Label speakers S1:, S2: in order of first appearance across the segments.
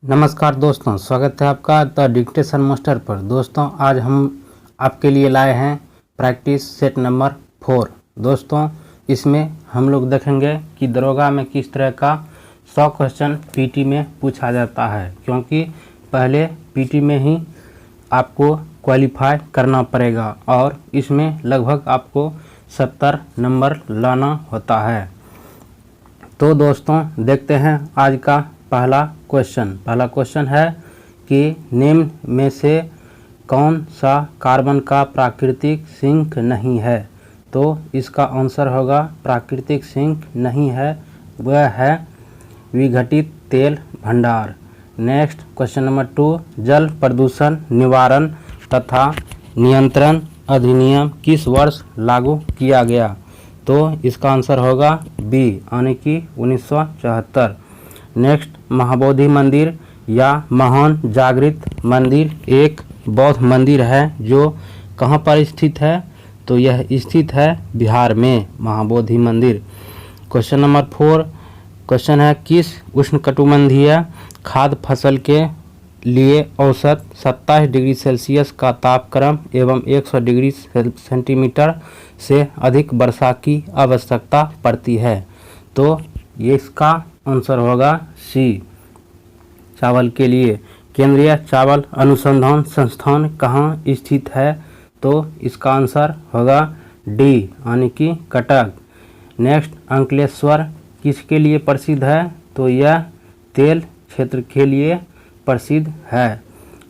S1: नमस्कार दोस्तों, स्वागत है आपका द डिक्टेशन मास्टर पर। दोस्तों आज हम आपके लिए लाए हैं प्रैक्टिस सेट नंबर 4। दोस्तों इसमें हम लोग देखेंगे कि दरोगा में किस तरह का 100 क्वेश्चन पीटी में पूछा जाता है, क्योंकि पहले पीटी में ही आपको क्वालिफाई करना पड़ेगा और इसमें लगभग आपको 70 नंबर लाना होता है। तो दोस्तों देखते हैं आज का पहला क्वेश्चन है कि निम्न में से कौन सा कार्बन का प्राकृतिक सिंक नहीं है। तो इसका आंसर होगा प्राकृतिक सिंक नहीं है वह है विघटित तेल भंडार। नेक्स्ट क्वेश्चन नंबर 2, जल प्रदूषण निवारण तथा नियंत्रण अधिनियम किस वर्ष लागू किया गया। तो इसका आंसर होगा बी यानी कि 1974। नेक्स्ट, महाबोधि मंदिर या महान जागृत मंदिर एक बौद्ध मंदिर है जो कहाँ पर स्थित है। तो यह स्थित है बिहार में, महाबोधि मंदिर। क्वेश्चन नंबर 4 क्वेश्चन है किस उष्णकटिबंधीय खाद्य फसल के लिए औसत 27 डिग्री सेल्सियस का तापक्रम एवं 100 डिग्री सेंटीमीटर से अधिक वर्षा की आवश्यकता पड़ती है। तो ये इसका आंसर होगा सी, चावल के लिए। केंद्रीय चावल अनुसंधान संस्थान कहाँ स्थित है। तो इसका आंसर होगा डी यानी कि कटक। नेक्स्ट, अंकलेश्वर किसके लिए प्रसिद्ध है। तो यह तेल क्षेत्र के लिए प्रसिद्ध है।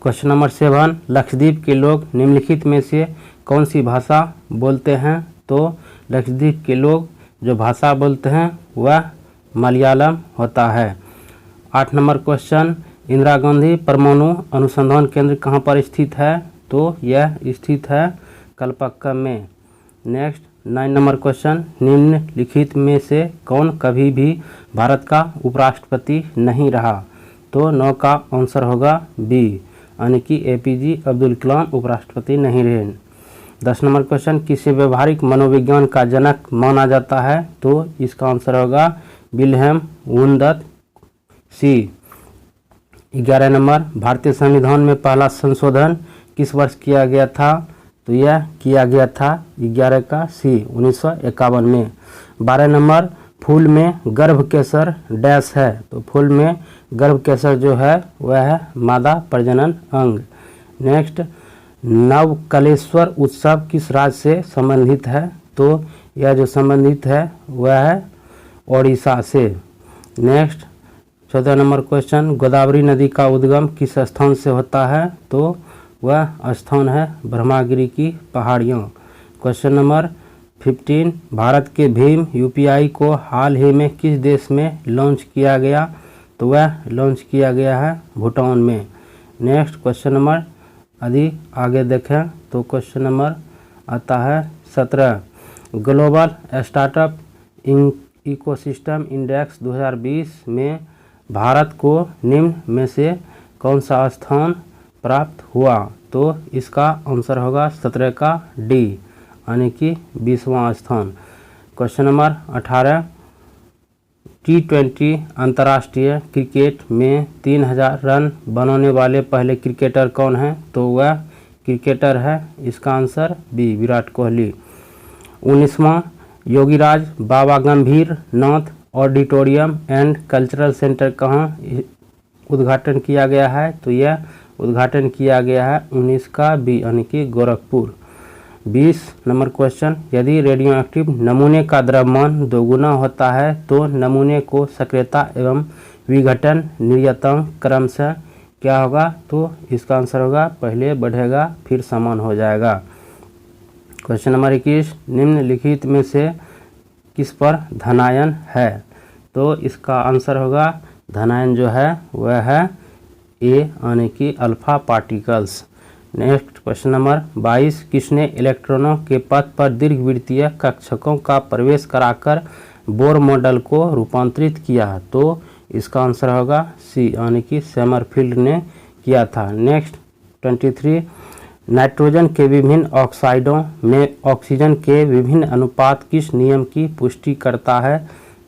S1: क्वेश्चन नंबर 7, लक्षद्वीप के लोग निम्नलिखित में से कौन सी भाषा बोलते हैं। तो लक्षद्वीप के लोग जो भाषा बोलते हैं वह मलयालम होता है। 8 नंबर क्वेश्चन, इंदिरा गांधी परमाणु अनुसंधान केंद्र कहाँ पर स्थित है। तो यह स्थित है कलपक्कम में। नेक्स्ट 9 नंबर क्वेश्चन, निम्नलिखित में से कौन कभी भी भारत का उपराष्ट्रपति नहीं रहा। तो 9 का आंसर होगा बी यानी कि एपीजे अब्दुल कलाम उपराष्ट्रपति नहीं रहे। 10 नंबर क्वेश्चन, किसे व्यवहारिक मनोविज्ञान का जनक माना जाता है। तो इसका आंसर होगा विल्हेम वुंडट सी। 11 नंबर, भारतीय संविधान में पहला संशोधन किस वर्ष किया गया था। तो यह किया गया था 11 का सी 1951 में। 12 नंबर, फूल में गर्भकेसर डैश है। तो फूल में गर्भकेसर जो है वह है मादा प्रजनन अंग। नेक्स्ट, नवकलेश्वर उत्सव किस राज्य से संबंधित है। तो यह जो संबंधित है वह है ओडिशा से। नेक्स्ट 14 नंबर क्वेश्चन, गोदावरी नदी का उद्गम किस स्थान से होता है। तो वह स्थान है ब्रह्मागिरी की पहाड़ियों। क्वेश्चन नंबर 15, भारत के भीम यूपीआई को हाल ही में किस देश में लॉन्च किया गया। तो वह लॉन्च किया गया है भूटान में। नेक्स्ट क्वेश्चन नंबर यदि आगे देखें तो क्वेश्चन नंबर आता है 17, ग्लोबल स्टार्टअप इकोसिस्टम इंडेक्स 2020 में भारत को निम्न में से कौन सा स्थान प्राप्त हुआ। तो इसका आंसर होगा 17 का डी यानी कि 20वां स्थान। क्वेश्चन नंबर 18, T20 अंतर्राष्ट्रीय क्रिकेट में 3000 रन बनाने वाले पहले क्रिकेटर कौन है। तो वह क्रिकेटर है इसका आंसर बी विराट कोहली। 19वां, योगीराज बाबा गंभीर नाथ ऑडिटोरियम एंड कल्चरल सेंटर कहाँ उद्घाटन किया गया है। तो यह उद्घाटन किया गया है 19 का बी यानी कि गोरखपुर। 20 नंबर क्वेश्चन, यदि रेडियो एक्टिव नमूने का द्रव्यमान दोगुना होता है तो नमूने को सक्रियता एवं विघटन निर्यतांक क्रमशः क्या होगा। तो इसका आंसर होगा पहले बढ़ेगा फिर समान हो जाएगा। क्वेश्चन नंबर 21, निम्नलिखित में से किस पर धनायन है। तो इसका आंसर होगा धनायन जो है वह है ए यानी कि alpha particles. Next question number 22, किसने इलेक्ट्रॉनों के पथ पर दीर्घवृत्तीय कक्षकों का प्रवेश कराकर बोर मॉडल को रूपांतरित किया। तो इसका आंसर होगा सी यानी कि समरफील्ड ने किया था। नेक्स्ट 23, नाइट्रोजन के विभिन्न ऑक्साइडों में ऑक्सीजन के विभिन्न अनुपात किस नियम की पुष्टि करता है।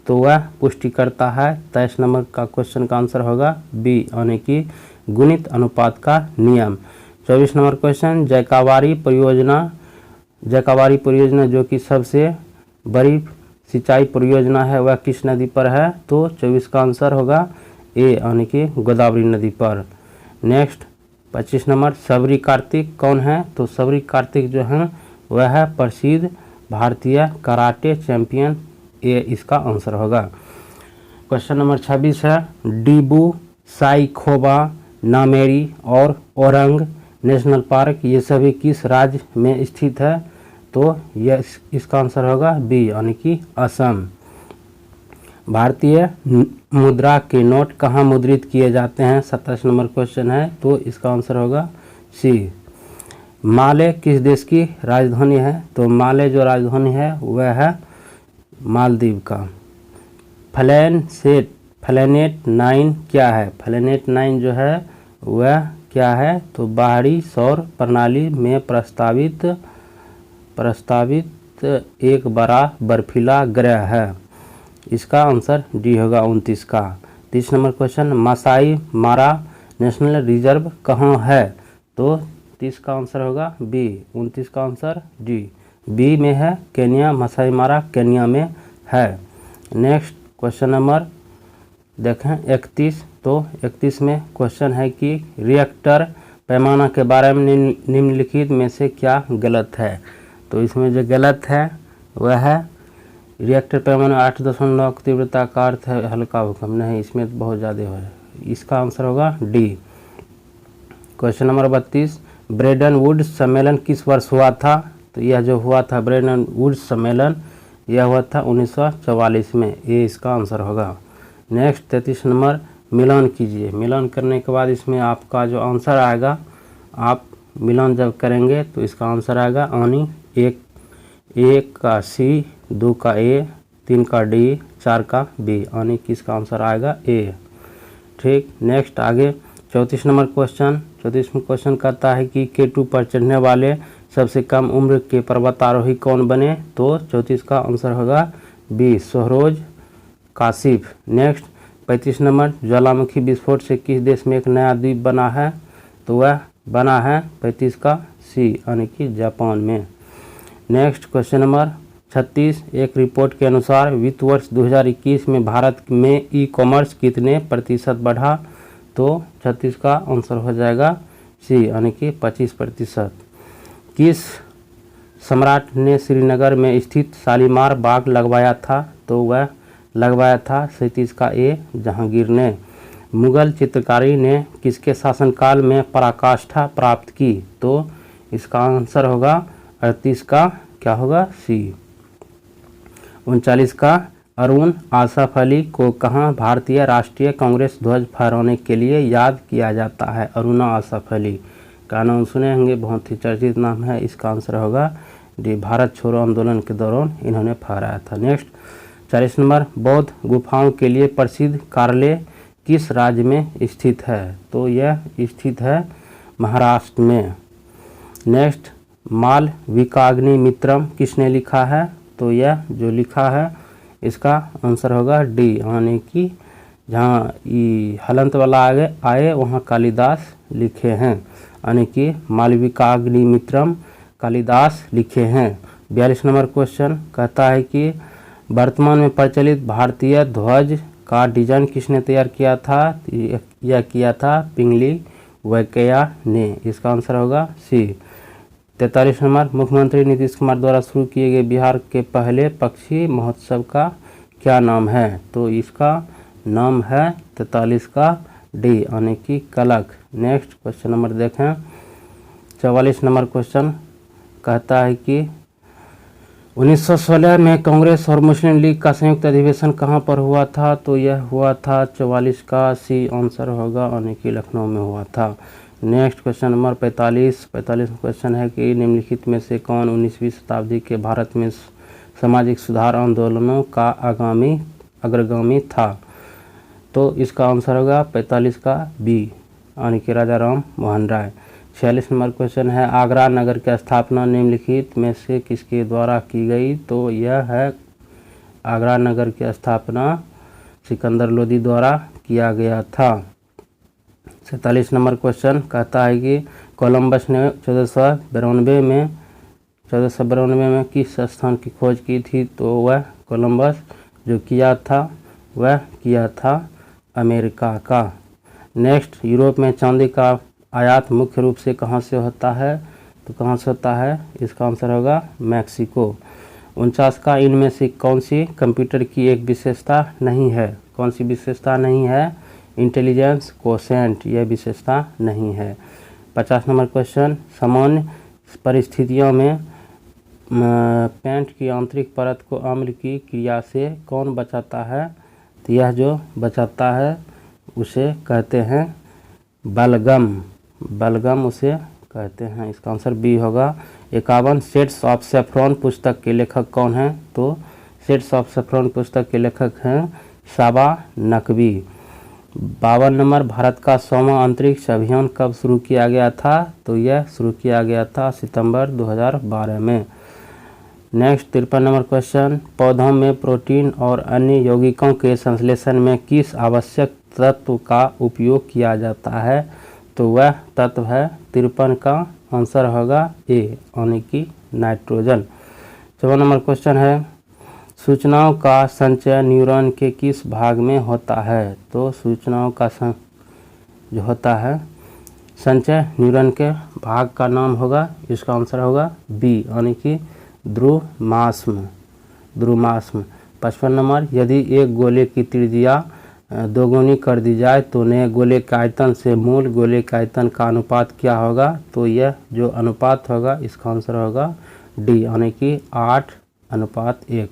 S1: तो वह पुष्टि करता है। 23 नंबर का क्वेश्चन का आंसर होगा बी यानी कि गुणित अनुपात का नियम। 24 नंबर क्वेश्चन, जैकावारी परियोजना जो कि सबसे बड़ी सिंचाई परियोजना है वह किस नदी पर है? तो 24 का आंसर होगा ए यानी कि गोदावरी नदी पर। नेक्स्ट 25 नंबर, सबरी कार्तिक कौन है? तो सबरी कार्तिक जो है वह है प्रसिद्ध भारतीय कराटे चैंपियन, ए इसका आंसर होगा। क्वेश्चन नंबर 26 है, डीबू साइखोवा, नामेरी और ओरंग नेशनल पार्क ये सभी किस राज्य में स्थित है? तो यह इसका आंसर होगा बी यानी कि असम। भारतीय मुद्रा के नोट कहाँ मुद्रित किए जाते हैं? 27 नंबर क्वेश्चन है, तो इसका आंसर होगा सी। माले किस देश की राजधानी है? तो माले जो राजधानी है वह है मालदीव का। प्लैनेट 9 क्या है? प्लैनेट 9 जो है वह क्या है? तो बाहरी सौर प्रणाली में प्रस्तावित एक बड़ा बर्फीला ग्रह है। इसका आंसर डी होगा 29 का। 30 number question, Maasai Mara national reserve कहाँ है? तो 30 का आंसर होगा बी। 29 का आंसर डी, बी में है केन्या, मासाई मारा केन्या में है। नेक्स्ट क्वेश्चन नंबर देखें 31, तो 31 में क्वेश्चन है कि रिएक्टर पैमाना के बारे में निम्नलिखित में से क्या गलत है? तो इसमें जो गलत है वह है रिएक्टर पैमाना 8.9 तीव्रता का अर्थ है हल्का भूकंप, नहीं इसमें तो बहुत ज़्यादा है। इसका आंसर होगा D. Question number 32, Bretton Woods सम्मेलन किस वर्ष हुआ था? तो यह जो हुआ था ब्रेटन वुड्स सम्मेलन यह हुआ था 1944 में, ये इसका आंसर होगा। नेक्स्ट 33 नंबर, मिलान कीजिए। मिलान करने के बाद इसमें आपका जो आंसर आएगा, आप मिलान जब करेंगे तो इसका आंसर आएगा यानी एक का सी, 2 का ए, 3 का डी, 4 का बी, यानी किसका आंसर आएगा ए। ठीक, नेक्स्ट आगे 34 नंबर क्वेश्चन। 34वां क्वेश्चन कहता है कि K2 पर चढ़ने वाले सबसे कम उम्र के पर्वतारोही कौन बने? तो 34 का आंसर होगा बी, सोहरोज काशिफ। नेक्स्ट 35 नंबर, ज्वालामुखी विस्फोट से किस देश में एक नया द्वीप बना है? तो वह बना है 35 का सी यानी कि जापान में। नेक्स्ट क्वेश्चन नंबर 36, एक रिपोर्ट के अनुसार वित्त वर्ष 2021 में भारत में ई कॉमर्स कितने प्रतिशत बढ़ा? तो 36 का आंसर हो जाएगा सी यानी कि 25%। किस सम्राट ने श्रीनगर में स्थित शालीमार बाग लगवाया था? तो वह लगवाया था 37 का ए, जहांगीर ने। मुगल चित्रकारी ने किसके शासनकाल में पराकाष्ठा प्राप्त की? तो इसका आंसर होगा 38 का क्या होगा सी। 39 का, अरुण आसफ अली को कहाँ भारतीय राष्ट्रीय कांग्रेस ध्वज फहराने के लिए याद किया जाता है? अरुणा आसफ अली का नाम सुने होंगे, बहुत ही चर्चित नाम है। इसका आंसर होगा डी, भारत छोड़ो आंदोलन के दौरान इन्होंने फहराया था। नेक्स्ट 40 नंबर, बौद्ध गुफाओं के लिए प्रसिद्ध कार्ले किस राज्य में स्थित है? तो यह स्थित है महाराष्ट्र में। नेक्स्ट, मालविकाग्निमित्रम किसने लिखा है? तो यह जो लिखा है इसका आंसर होगा डी, यानी कि जहाँ हलंत वाला आगे आए वहाँ कालिदास लिखे हैं, यानी कि मालविकाग्निमित्रम कालिदास लिखे हैं। 42 नंबर क्वेश्चन कहता है कि वर्तमान में प्रचलित भारतीय ध्वज का डिजाइन किसने तैयार किया था? यह किया था पिंगली वैकेया ने। इसका आंसर होगा सी। 43 नंबर, मुख्यमंत्री नीतीश कुमार द्वारा शुरू किए गए बिहार के पहले पक्षी महोत्सव का क्या नाम है? तो इसका नाम है 43 का डी, यानी कि कलक। नेक्स्ट क्वेश्चन नंबर देखें 44 नंबर क्वेश्चन कहता है कि 1916 में कांग्रेस और मुस्लिम लीग का संयुक्त अधिवेशन कहाँ पर हुआ था? तो यह हुआ था 44 का सी आंसर होगा, यानी कि लखनऊ में हुआ था। नेक्स्ट क्वेश्चन नंबर 45 क्वेश्चन है कि निम्नलिखित में से कौन 19वीं शताब्दी के भारत में सामाजिक सुधार आंदोलनों का अग्रगामी था? तो इसका आंसर होगा 45 का बी, यानी कि राजा राम मोहन राय। 46 नंबर क्वेश्चन है, आगरा नगर की स्थापना निम्नलिखित में से किसके द्वारा की गई? तो यह है आगरा नगर की स्थापना सिकंदर लोदी द्वारा किया गया था। 47 नंबर क्वेश्चन कहता है कि कोलंबस ने 1492 में किस स्थान की खोज की थी? तो वह कोलंबस जो किया था वह किया था अमेरिका का। नेक्स्ट, यूरोप में चांदी का आयात मुख्य रूप से कहाँ से होता है? तो कहाँ से होता है? इसका आंसर होगा मैक्सिको। 49 का इनमें से कौन सी कंप्यूटर की एक विशेषता नहीं है? कौन सी विशेषता नहीं है? इंटेलिजेंस कोशेंट, यह विशेषता नहीं है। 50 नंबर क्वेश्चन, सामान्य परिस्थितियों में पेंट की आंतरिक परत को अम्ल की क्रिया से कौन बचाता है? तो यह जो बचाता है उसे कहते हैं बलगम। बलगम उसे कहते हैं। इसका आंसर बी होगा। 51 शेड्स ऑफ सैफ्रॉन पुस्तक के लेखक कौन हैं? तो शेड्स ऑफ सैफ्रॉन पुस्तक के लेखक हैं साबा नकवी। 52 नंबर, भारत का 100वां अंतरिक्ष अभियान कब शुरू किया गया था? तो यह शुरू किया गया था सितंबर 2012 में। नेक्स्ट 53 नंबर क्वेश्चन, पौधों में प्रोटीन और अन्य यौगिकों के संश्लेषण में किस आवश्यक तत्व का उपयोग किया जाता है? तो वह तत्व है 53 का आंसर होगा ए, यानी कि नाइट्रोजन। 54 नंबर क्वेश्चन है, सूचनाओं का संचय न्यूरॉन के किस भाग में होता है? तो सूचनाओं का जो होता है संचय न्यूरॉन के भाग का नाम होगा, इसका आंसर होगा बी, यानी कि ध्रुमास्म। 55 नंबर, यदि एक गोले की त्रिज्या दोगुनी कर दी जाए तो नए गोले के आयतन से मूल गोले के आयतन का अनुपात क्या होगा? तो यह जो अनुपात होगा इसका आंसर होगा डी, यानी कि 8:1।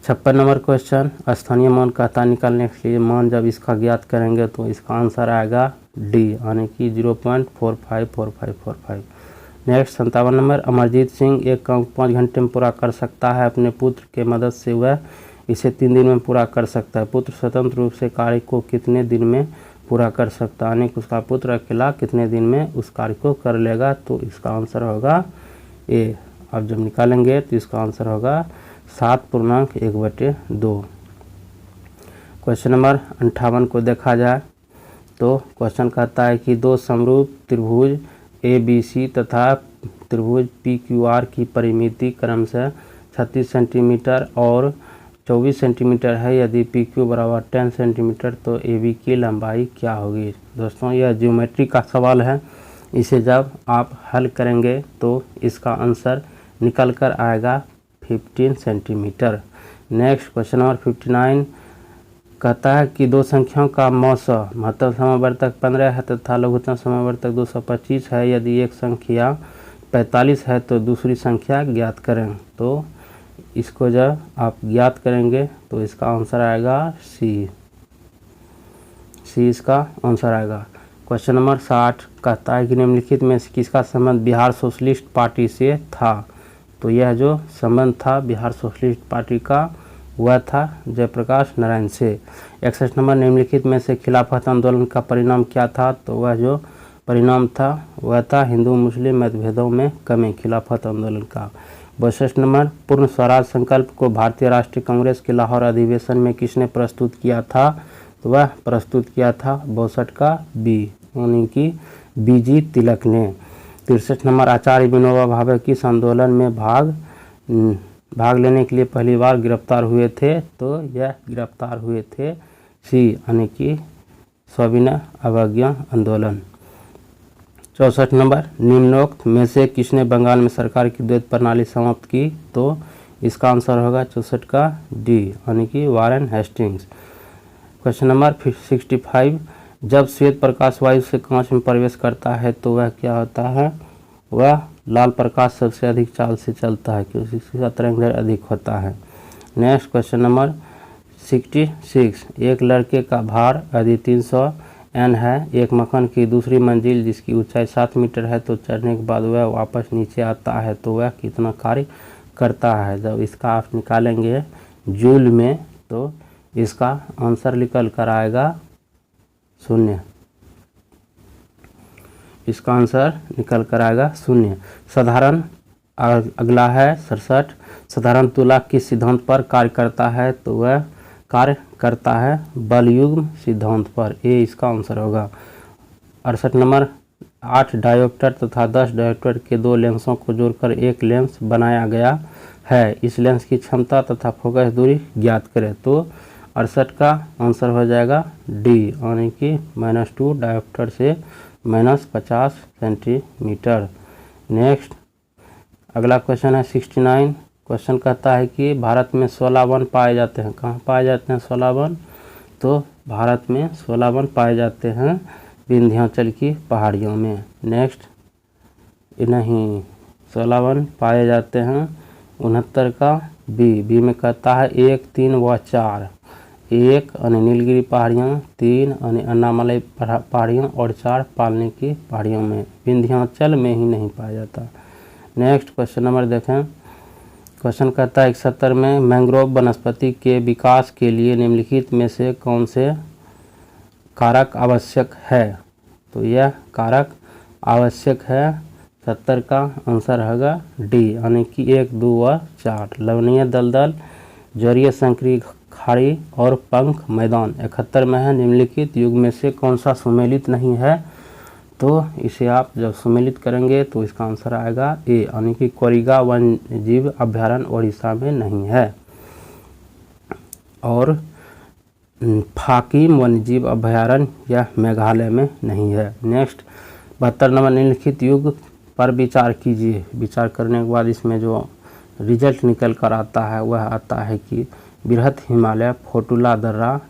S1: 56 नंबर क्वेश्चन, स्थानीय मान कहता निकालने के लिए मान जब इसका ज्ञात करेंगे तो इसका आंसर आएगा डी, यानी कि 0.454545। नेक्स्ट 57 नंबर, अमरजीत सिंह एक काम 5 घंटे में पूरा कर सकता है। अपने पुत्र के मदद से वह इसे 3 दिन में पूरा कर सकता है। पुत्र स्वतंत्र रूप से कार्य को कितने दिन में पूरा कर सकता है? यानी कि उसका पुत्र अकेला कितने दिन में उस कार्य को कर लेगा? तो इसका आंसर होगा ए। अब जब निकालेंगे तो इसका आंसर होगा 7.1/2। क्वेश्चन नंबर 58 को देखा जाए तो क्वेश्चन कहता है कि दो समरूप त्रिभुज ABC तथा त्रिभुज PQR की परिमिति क्रमशः 36 सेंटीमीटर और 24 सेंटीमीटर है। यदि PQ बराबर 10 सेंटीमीटर तो AB की लंबाई क्या होगी? दोस्तों, यह ज्योमेट्री का सवाल है। इसे जब आप हल करेंगे तो इसका आंसर निकल कर आएगा 15 सेंटीमीटर। नेक्स्ट क्वेश्चन नंबर 59 कहता है कि दो संख्याओं का मौसा महत्तम समवर्तक 15 है तथा लघुत्तम समवर्तक 225 है। यदि एक संख्या 45 है तो दूसरी संख्या ज्ञात करें। तो इसको जब आप ज्ञात करेंगे तो इसका आंसर आएगा सी, इसका आंसर आएगा। क्वेश्चन नंबर 60 कहता है कि निम्नलिखित में से किसका संबंध बिहार सोशलिस्ट पार्टी से था? तो यह जो संबंध था बिहार सोशलिस्ट पार्टी का वह था जयप्रकाश नारायण से। 61 नंबर, निम्नलिखित में से खिलाफत आंदोलन का परिणाम क्या था? तो वह जो परिणाम था वह था हिंदू मुस्लिम मतभेदों में कमी, खिलाफत आंदोलन का। 62 नंबर, पूर्ण स्वराज संकल्प को भारतीय राष्ट्रीय कांग्रेस के लाहौर अधिवेशन में किसने प्रस्तुत किया था? तो वह प्रस्तुत किया था 62 का बी, यानी कि BG तिलक ने। 63 नंबर, आचार्य विनोबा भावे किस आंदोलन में भाग लेने के लिए पहली बार गिरफ्तार हुए थे? तो यह गिरफ्तार हुए थे सी, यानी कि सविनय अवज्ञा आंदोलन। 64 नंबर, निम्नोक्त में से किसने बंगाल में सरकार की द्वैत प्रणाली समाप्त की? तो इसका आंसर होगा 64 का डी, यानी कि वारेन हेस्टिंग्स। क्वेश्चन नंबर 65, जब श्वेत प्रकाश वायु से कांच में प्रवेश करता है तो वह क्या होता है? वह लाल प्रकाश सबसे अधिक चाल से चलता है क्योंकि इसका तरंगदैर्घ्य अधिक होता है। नेक्स्ट क्वेश्चन नंबर 66, एक लड़के का भार यदि 300 N है, एक मकान की दूसरी मंजिल जिसकी ऊंचाई 7 मीटर है तो चढ़ने के बाद वह वापस नीचे आता है तो वह कितना कार्य करता है? जब इसका आप निकालेंगे जूल में तो इसका आंसर निकल कर आएगा 0, इसका आंसर निकल कर आएगा 0। साधारण अगला है 67, साधारण तुला किस सिद्धांत पर कार्य करता है? तो वह कार्य करता है बलयुग्म सिद्धांत पर। ये इसका आंसर होगा। 68 नंबर, 8 डायोप्टर तथा 10 डायोप्टर के 2 लेंसों को जोड़कर एक लेंस बनाया गया है। इस लेंस की क्षमता तथा फोकस दूरी ज्ञात करें। तो 68 का आंसर हो जाएगा डी, यानी कि -2 डायोप्टर से -50 सेंटीमीटर। नेक्स्ट अगला क्वेश्चन है 69। क्वेश्चन कहता है कि भारत में 16 वन पाए जाते हैं। कहाँ पाए जाते हैं 16 वन? तो भारत में 16 वन पाए जाते हैं विंध्याचल की पहाड़ियों में। नेक्स्ट नहीं, 16 वन पाए जाते हैं 69 का बी में कहता है 1, 3 व 4। 1 यानी नीलगिरी पहाड़ियाँ, 3 यानी अन्नामलई पहाड़ियाँ और 4 पालने की पहाड़ियों में। विंध्याचल में ही नहीं पाया जाता। नेक्स्ट क्वेश्चन नंबर देखें। क्वेश्चन कहता है 71 में मैंग्रोव वनस्पति के विकास के लिए निम्नलिखित में से कौन से कारक आवश्यक है? तो यह कारक आवश्यक है। 70 का आंसर होगा डी, यानी कि 1, 2 व 4। लवणीय दलदल, ज्वारीय संकरी खाड़ी और पंख मैदान। 71 में है निम्नलिखित युग में से कौन सा सुमेलित नहीं है? तो इसे आप जब सुमेलित करेंगे तो इसका आंसर आएगा ए, यानी कि कोरिगा वन्य जीव अभ्यारण्य उड़ीसा में नहीं है और फाकिम वन्यजीव अभ्यारण्य यह मेघालय में नहीं है। नेक्स्ट 72 नंबर, निम्नलिखित युग पर विचार कीजिए। विचार करने के बाद इसमें जो रिजल्ट निकल कर आता है वह आता है कि बृहत हिमालय फोटुला दर्रा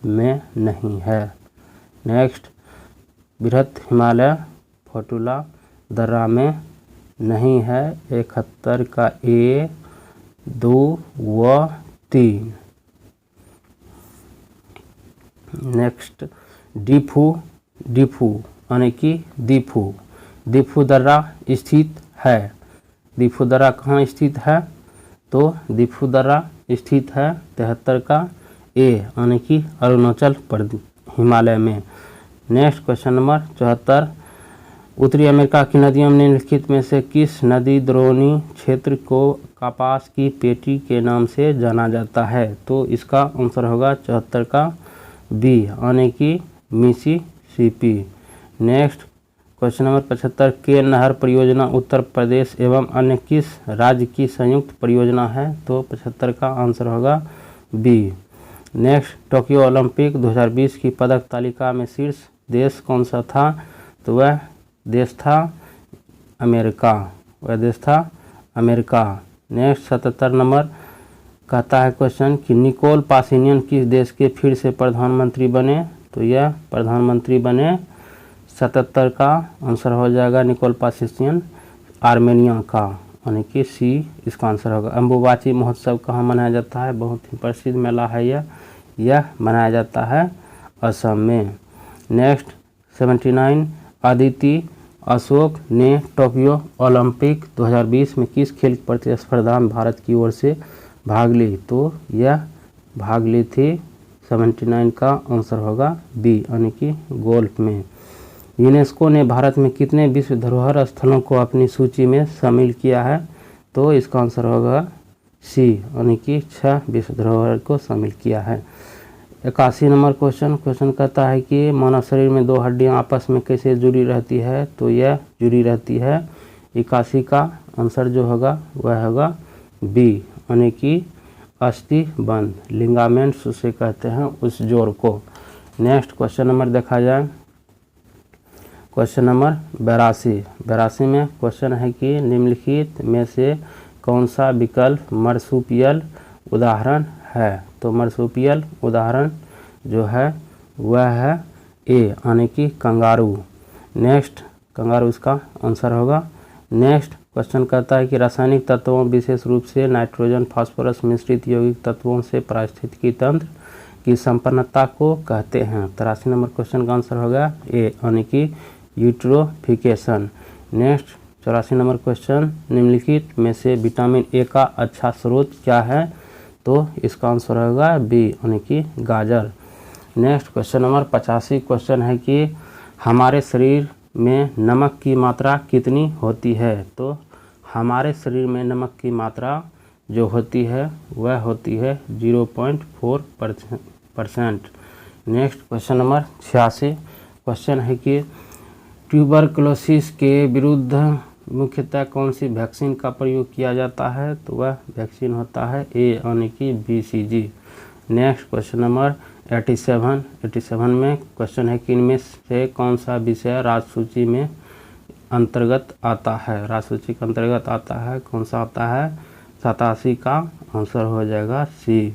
S1: में नहीं है। नेक्स्ट बृहत हिमालय फोटुला दर्रा में नहीं है। 71 का ए, 2 व 3। नेक्स्ट डिफू यानी कि दीफू दर्रा स्थित है। दीफू दर्रा कहाँ स्थित है? तो दीफू दर्रा स्थित है 73 का ए, यानी कि अरुणाचल प्रदेश हिमालय में। नेक्स्ट क्वेश्चन नंबर 74, उत्तरी अमेरिका की नदियों में निम्नलिखित में से किस नदी द्रोणी क्षेत्र को कपास की पेटी के नाम से जाना जाता है? तो इसका आंसर होगा 74 का बी, यानी कि मिसिसिपी। नेक्स्ट क्वेश्चन नंबर 75, के नहर परियोजना उत्तर प्रदेश एवं अन्य किस राज्य की संयुक्त परियोजना है? तो 75 का आंसर होगा बी। नेक्स्ट टोक्यो ओलंपिक 2020 की पदक तालिका में शीर्ष देश कौन सा था? तो वह देश था अमेरिका। नेक्स्ट 77 नंबर कहता है क्वेश्चन कि निकोल पाशिनियन किस देश के फिर से प्रधानमंत्री बने? तो यह प्रधानमंत्री बने 77 का आंसर हो जाएगा निकोल पाशिनियन आर्मेनिया का, यानी कि सी इसका आंसर होगा। अम्बुबाची महोत्सव कहाँ मनाया जाता है? बहुत ही प्रसिद्ध मेला है यह मनाया जाता है असम में। नेक्स्ट 79, अदिति अशोक ने टोक्यो ओलंपिक 2020 में किस खेल प्रतिस्पर्धा में भारत की ओर से भाग ली? तो यह भाग ली थी 79 का आंसर होगा बी, यानी कि गोल्फ में। यूनेस्को ने भारत में कितने विश्व धरोहर स्थलों को अपनी सूची में शामिल किया है? तो इसका आंसर होगा सी, यानी कि 6 विश्व धरोहर को शामिल किया है। 81 नंबर क्वेश्चन कहता है कि मानव शरीर में 2 हड्डियां आपस में कैसे जुड़ी रहती है? तो यह जुड़ी रहती है। 81 का आंसर जो होगा वह होगा बी, यानी कि अस्थि बंध, लिगामेंट्स उसे कहते हैं उस जोड़ को। नेक्स्ट क्वेश्चन नंबर देखा जाए, क्वेश्चन नंबर 82 में क्वेश्चन है कि निम्नलिखित में से कौन सा विकल्प मर्सूपियल उदाहरण है? तो मर्सूपियल उदाहरण जो है वह है ए, यानी कि कंगारू। नेक्स्ट कंगारू इसका आंसर होगा। नेक्स्ट क्वेश्चन कहता है कि रासायनिक तत्वों विशेष रूप से नाइट्रोजन फास्फोरस मिश्रित यौगिक तत्वों से पारिस्थितिकी तंत्र की संपन्नता को कहते हैं। 83 नंबर क्वेश्चन का आंसर होगा ए, यानी कि यूट्रोफिकेशन। नेक्स्ट 84 नंबर क्वेश्चन, निम्नलिखित में से विटामिन ए का अच्छा स्रोत क्या है? तो इसका आंसर होगा बी, यानी कि गाजर। नेक्स्ट क्वेश्चन नंबर 85 क्वेश्चन है कि हमारे शरीर में नमक की मात्रा कितनी होती है? तो हमारे शरीर में नमक की मात्रा जो होती है वह होती है 0.4%। नेक्स्ट क्वेश्चन नंबर 86 क्वेश्चन है कि ट्यूबरकुलोसिस के विरुद्ध मुख्यतः कौन सी वैक्सीन का प्रयोग किया जाता है? तो वह वैक्सीन होता है ए यानी कि BCG। नेक्स्ट क्वेश्चन नंबर 87 में क्वेश्चन है कि इनमें से कौन सा विषय राजसूची में अंतर्गत आता है? राजसूची के अंतर्गत आता है, कौन सा आता है? 87 का आंसर हो जाएगा सी।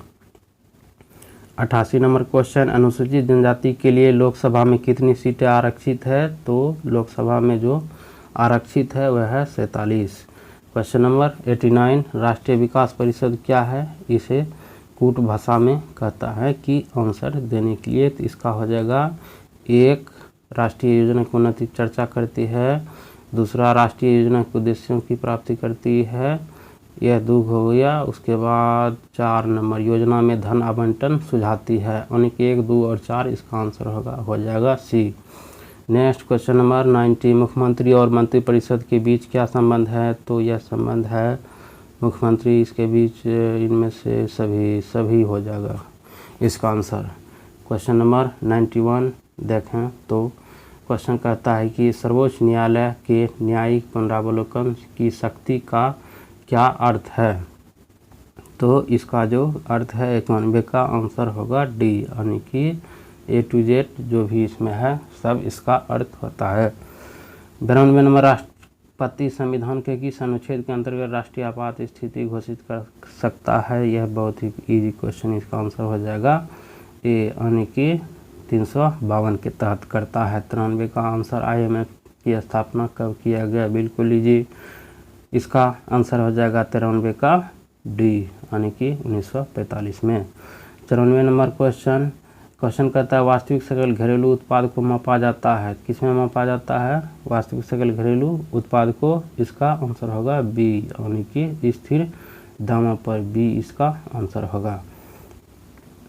S1: 88 नंबर क्वेश्चन, अनुसूचित जनजाति के लिए लोकसभा में कितनी सीटें आरक्षित है? तो लोकसभा में जो आरक्षित है वह है 47। क्वेश्चन नंबर 89, राष्ट्रीय विकास परिषद क्या है? इसे कूट भाषा में कहता है कि आंसर देने के लिए, तो इसका हो जाएगा एक, राष्ट्रीय योजना की उन्नति चर्चा करती है, दूसरा राष्ट्रीय योजना के उद्देश्यों की प्राप्ति करती है, यह 2 हो गया। उसके बाद 4 नंबर, योजना में धन आवंटन सुझाती है, यानी कि 1, 2 और 4 इसका आंसर हो जाएगा सी। नेक्स्ट क्वेश्चन नंबर 90, मुख्यमंत्री और मंत्रिपरिषद के बीच क्या संबंध है? तो यह संबंध है मुख्यमंत्री, इसके बीच इनमें से सभी हो जाएगा इसका आंसर। क्वेश्चन नंबर 91 देखें तो क्वेश्चन कहता है कि सर्वोच्च न्यायालय के न्यायिक पुनरावलोकन की शक्ति का क्या अर्थ है? तो इसका जो अर्थ है 91 का आंसर होगा डी, यानी कि A to Z जो भी इसमें है सब इसका अर्थ होता है। 92 नंबर, राष्ट्रपति संविधान के किस अनुच्छेद के अंतर्गत राष्ट्रीय आपात स्थिति घोषित कर सकता है? यह बहुत ही इजी क्वेश्चन, इसका आंसर हो जाएगा ए, यानी कि 352 के तहत करता है। 93 का आंसर, IMF की स्थापना कब किया गया? बिल्कुल लीजिए, इसका आंसर हो जाएगा 93 का डी, यानी कि 1945 में। 94 नंबर क्वेश्चन कहता है वास्तविक सकल घरेलू उत्पाद को मापा जाता है, किसमें मापा जाता है? वास्तविक सकल घरेलू उत्पाद को, इसका आंसर होगा बी, यानी कि स्थिर दामों पर, बी इसका आंसर होगा।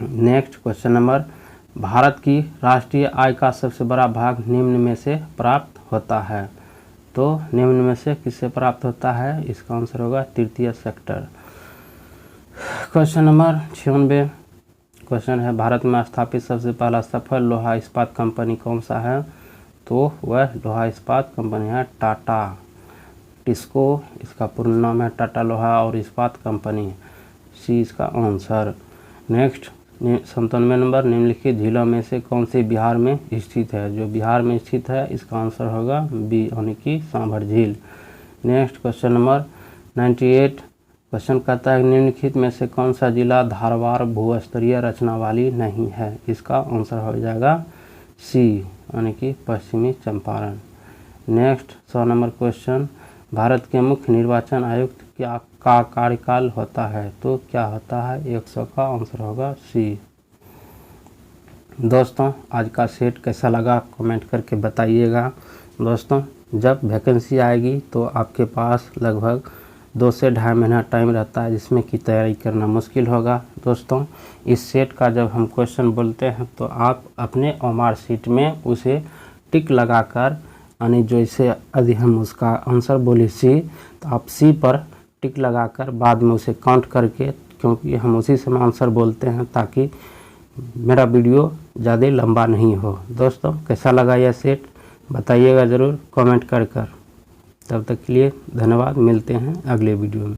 S1: नेक्स्ट क्वेश्चन नंबर, भारत की राष्ट्रीय आय का सबसे बड़ा भाग निम्न में से प्राप्त होता है? तो निम्न में से किससे प्राप्त होता है? इसका आंसर होगा तृतीय सेक्टर। क्वेश्चन नंबर 96 क्वेश्चन है, भारत में स्थापित सबसे पहला सफल लोहा इस्पात कंपनी कौन सा है? तो वह लोहा इस्पात कंपनी है टाटा टिस्को, इसका पूर्ण नाम है टाटा लोहा और इस्पात कंपनी, सी इसका आंसर। नेक्स्ट 97 नंबर, निम्नलिखित झीलों में से कौन सी बिहार में स्थित है? जो बिहार में स्थित है इसका आंसर होगा बी, यानी कि सांभर झील। नेक्स्ट क्वेश्चन नंबर 98 क्वेश्चन कहता है निम्नलिखित में से कौन सा जिला धारवाड़ भूस्तरीय रचना वाली नहीं है? इसका आंसर हो जाएगा सी, यानी कि पश्चिमी Champaran. Next 100 number question, Bharat के मुख्य निर्वाचन आयुक्त का कार्यकाल होता है? तो क्या होता है? 100 का आंसर होगा सी। दोस्तों आज का सेट कैसा लगा कमेंट करके बताइएगा। दोस्तों जब वैकेंसी आएगी तो आपके पास लगभग 2 से ढाई महीना टाइम रहता है जिसमें कि तैयारी करना मुश्किल होगा। दोस्तों इस सेट का जब हम क्वेश्चन बोलते हैं तो आप अपने OMR शीट में उसे टिक लगाकर, यानी जैसे यदि हम उसका आंसर बोले सी तो आप सी पर टिक लगाकर बाद में उसे काउंट करके, क्योंकि हम उसी समय आंसर बोलते हैं ताकि मेरा वीडियो ज़्यादा लंबा नहीं हो। दोस्तों कैसा लगा यह सेट बताइएगा ज़रूर कमेंट कर। तब तक के लिए धन्यवाद, मिलते हैं अगले वीडियो में।